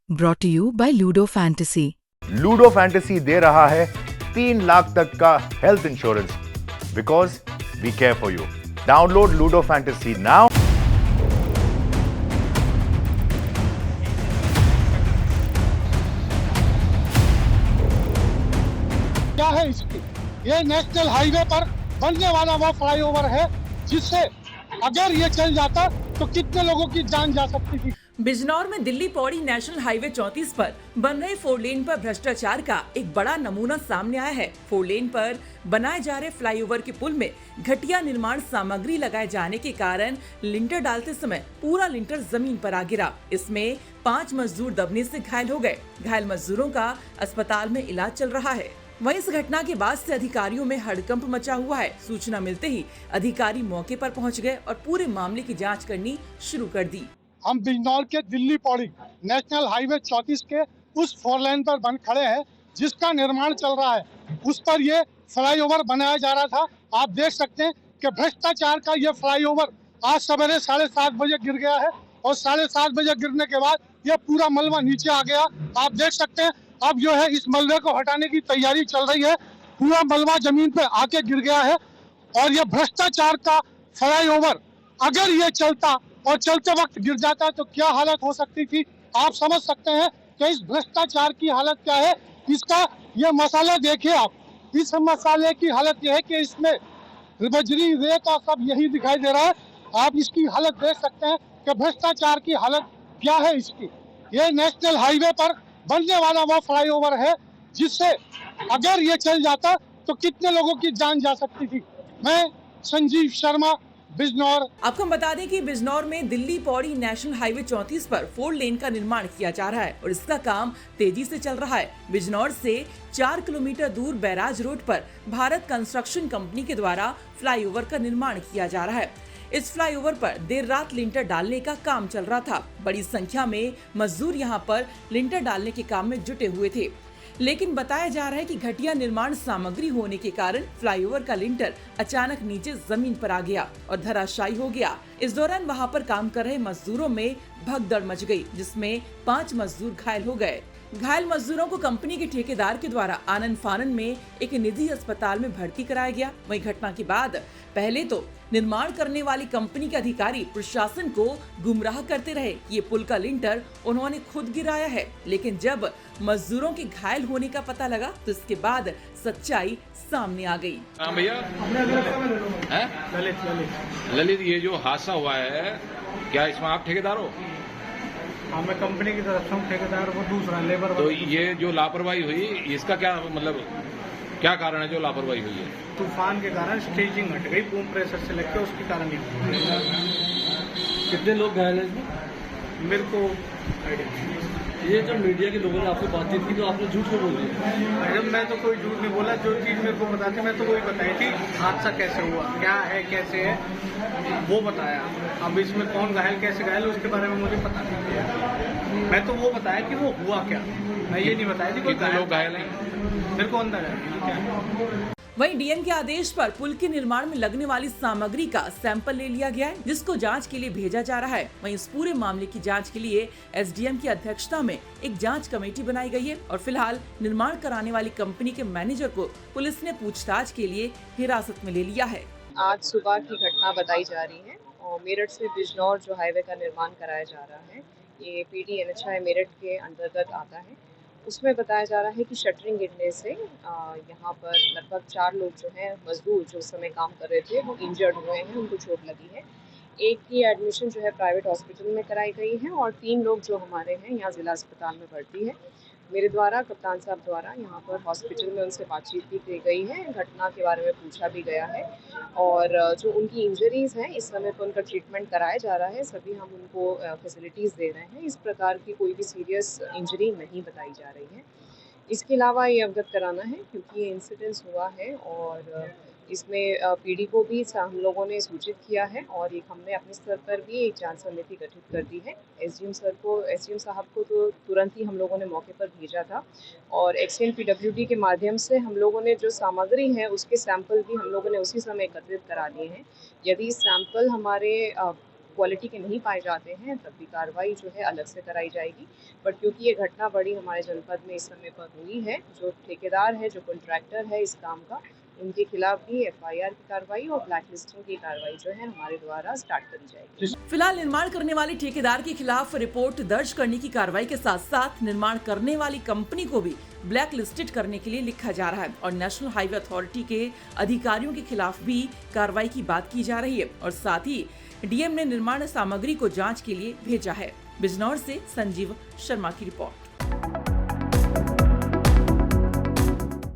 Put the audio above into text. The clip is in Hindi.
Brought to you by Ludo Fantasy. Ludo Fantasy दे रहा है 3 लाख तक का health insurance because we care for you. Download Ludo Fantasy now. क्या है इसकी? ये नेशनल हाईवे पर बनने वाला वो फ्लाईओवर है जिससे अगर ये चल जाता तो कितने लोगों की जान जा सकती थी। बिजनौर में दिल्ली पौड़ी नेशनल हाईवे 34 पर बन रहे 4 लेन पर भ्रष्टाचार का एक बड़ा नमूना सामने आया है। 4 लेन पर बनाए जा रहे फ्लाईओवर के पुल में घटिया निर्माण सामग्री लगाए जाने के कारण लिंटर डालते समय पूरा लिंटर जमीन पर आ गिरा। इसमें 5 मजदूर दबने से घायल हो गए। घायल मजदूरों का अस्पताल में इलाज चल रहा है। वहीं इस घटना के बाद से अधिकारियों में हड़कंप मचा हुआ है। सूचना मिलते ही अधिकारी मौके पर पहुंच गए और पूरे मामले की जांच करनी शुरू कर दी। हम बिजनौर के दिल्ली पौड़ी नेशनल हाईवे 34 के उस 4 लेन पर बन खड़े हैं जिसका निर्माण चल रहा है। उस पर ये फ्लाईओवर बनाया जा रहा था। आप देख सकते हैं कि भ्रष्टाचार का ये फ्लाईओवर आज सवेरे 7:30 बजे गिर गया है और 7:30 बजे गिरने के बाद ये पूरा मलबा नीचे आ गया। आप देख सकते हैं अब जो है इस मलबे को हटाने की तैयारी चल रही है। पूरा मलबा जमीन पे आके गिर गया है और ये भ्रष्टाचार का फ्लाईओवर अगर ये चलता और चलते वक्त गिर जाता तो क्या हालत हो सकती थी। आप समझ सकते हैं कि इस भ्रष्टाचार की हालत क्या है। इसका ये मसाला देखिए आप। इस मसाले की हालत ये है कि इसमें बजरी रेत और सब यही दिखाई दे रहा है। आप इसकी हालत देख सकते हैं कि भ्रष्टाचार की हालत क्या है इसकी। ये नेशनल हाईवे पर बनने वाला वो फ्लाईओवर है जिससे अगर ये चल जाता तो कितने लोगों की जान जा सकती थी। मैं संजीव शर्मा, बिजनौर। आपको हम बता दें कि बिजनौर में दिल्ली पौड़ी नेशनल हाईवे 34 पर 4 लेन का निर्माण किया जा रहा है और इसका काम तेजी से चल रहा है। बिजनौर से 4 किलोमीटर दूर बैराज रोड पर भारत कंस्ट्रक्शन कंपनी के द्वारा फ्लाईओवर का निर्माण किया जा रहा है। इस फ्लाईओवर पर देर रात लिंटर डालने का काम चल रहा था। बड़ी संख्या में मजदूर यहां पर लिंटर डालने के काम में जुटे हुए थे, लेकिन बताया जा रहा है कि घटिया निर्माण सामग्री होने के कारण फ्लाईओवर का लिंटर अचानक नीचे जमीन पर आ गया और धराशायी हो गया। इस दौरान वहां पर काम कर रहे मजदूरों में भगदड़ मच गई, जिसमें 5 मजदूर घायल हो गए। घायल मजदूरों को कंपनी के ठेकेदार के द्वारा आनन फानन में एक निजी अस्पताल में भर्ती कराया गया। वहीं घटना के बाद पहले तो निर्माण करने वाली कंपनी के अधिकारी प्रशासन को गुमराह करते रहे कि ये पुल का लिंटर उन्होंने खुद गिराया है, लेकिन जब मजदूरों के घायल होने का पता लगा तो इसके बाद सच्चाई सामने आ गई। हाँ भैया, ललित, ये जो हादसा हुआ है क्या इसमें आप ठेकेदार हो? हाँ, मैं कंपनी की तरफ से हूँ ठेकेदार, वो दूसरा लेबर। तो ये जो लापरवाही हुई इसका क्या मतलब क्या कारण है जो लापरवाही हुई है? तूफान के कारण स्टेजिंग हट गई, बूम प्रेशर से लगकर उसके कारण ही। कितने लोग घायल हैं इसमें? मेरे को ये जब मीडिया के लोगों ने आपसे बातचीत की तो आपने झूठ क्यों बोल दिया? मैडम, मैं तो कोई झूठ नहीं बोला। जो चीज़ मेरे को बताती मैं तो वही बताई थी। हादसा कैसे हुआ, क्या है, कैसे है, वो बताया। अब इसमें कौन घायल, कैसे घायल, उसके बारे में मुझे पता नहीं। मैं तो वो बताया कि वो हुआ क्या, मैं ये नहीं बताया थी कितने लोग घायल हैं। मेरे को अंदर है। वहीं डीएम के आदेश पर पुल के निर्माण में लगने वाली सामग्री का सैंपल ले लिया गया है, जिसको जांच के लिए भेजा जा रहा है। वहीं इस पूरे मामले की जांच के लिए एसडीएम की अध्यक्षता में एक जांच कमेटी बनाई गई है और फिलहाल निर्माण कराने वाली कंपनी के मैनेजर को पुलिस ने पूछताछ के लिए हिरासत में ले लिया है। आज सुबह की घटना बताई जा रही है और मेरठ से बिजनौर जो हाईवे का निर्माण कराया जा रहा है, ये पीडी NH मेरठ के अंतर्गत आता है। उसमें बताया जा रहा है कि शटरिंग गिरने से यहाँ पर लगभग 4 लोग जो हैं मजदूर जो उस समय काम कर रहे थे वो इंजर्ड हुए हैं, उनको चोट लगी है। एक की एडमिशन जो है प्राइवेट हॉस्पिटल में कराई गई है और 3 लोग जो हमारे हैं यहाँ ज़िला अस्पताल में भर्ती है। मेरे द्वारा कप्तान साहब द्वारा यहाँ पर हॉस्पिटल में उनसे बातचीत भी की गई है, घटना के बारे में पूछा भी गया है और जो उनकी इंजरीज़ हैं इस समय पर उनका ट्रीटमेंट कराया जा रहा है। सभी हम उनको फैसिलिटीज़ दे रहे हैं। इस प्रकार की कोई भी सीरियस इंजरी नहीं बताई जा रही है। इसके अलावा ये अवगत कराना है क्योंकि ये इंसिडेंस हुआ है और इसमें पीडी को भी हम लोगों ने सूचित किया है और एक हमने अपने स्तर पर भी एक जांच समिति गठित कर दी है। एसडीएम साहब को तो तुरंत ही हम लोगों ने मौके पर भेजा था और एक्सटेंड PWD के माध्यम से हम लोगों ने जो सामग्री है उसके सैंपल भी हम लोगों ने उसी समय एकत्रित करा लिए हैं। यदि सैंपल हमारे क्वालिटी के नहीं पाए जाते हैं तब भी कार्रवाई जो है अलग से कराई जाएगी। बट क्योंकि ये घटना बड़ी हमारे जनपद में इस समय पर हुई है, जो ठेकेदार है, जो कॉन्ट्रैक्टर है इस काम का, उनके खिलाफ भी FIR की कार्रवाई और ब्लैक लिस्टिंग की कार्रवाई जो है हमारे द्वारा स्टार्ट करी जाएगी। फिलहाल निर्माण करने वाले ठेकेदार के खिलाफ रिपोर्ट दर्ज करने की कार्रवाई के साथ साथ निर्माण करने वाली कंपनी को भी ब्लैक लिस्टेड करने के लिए लिखा जा रहा है और नेशनल हाईवे अथॉरिटी के अधिकारियों के खिलाफ भी कार्रवाई की बात की जा रही है और साथ ही DM ने निर्माण सामग्री को जांच के लिए भेजा है। बिजनौर से संजीव शर्मा की रिपोर्ट।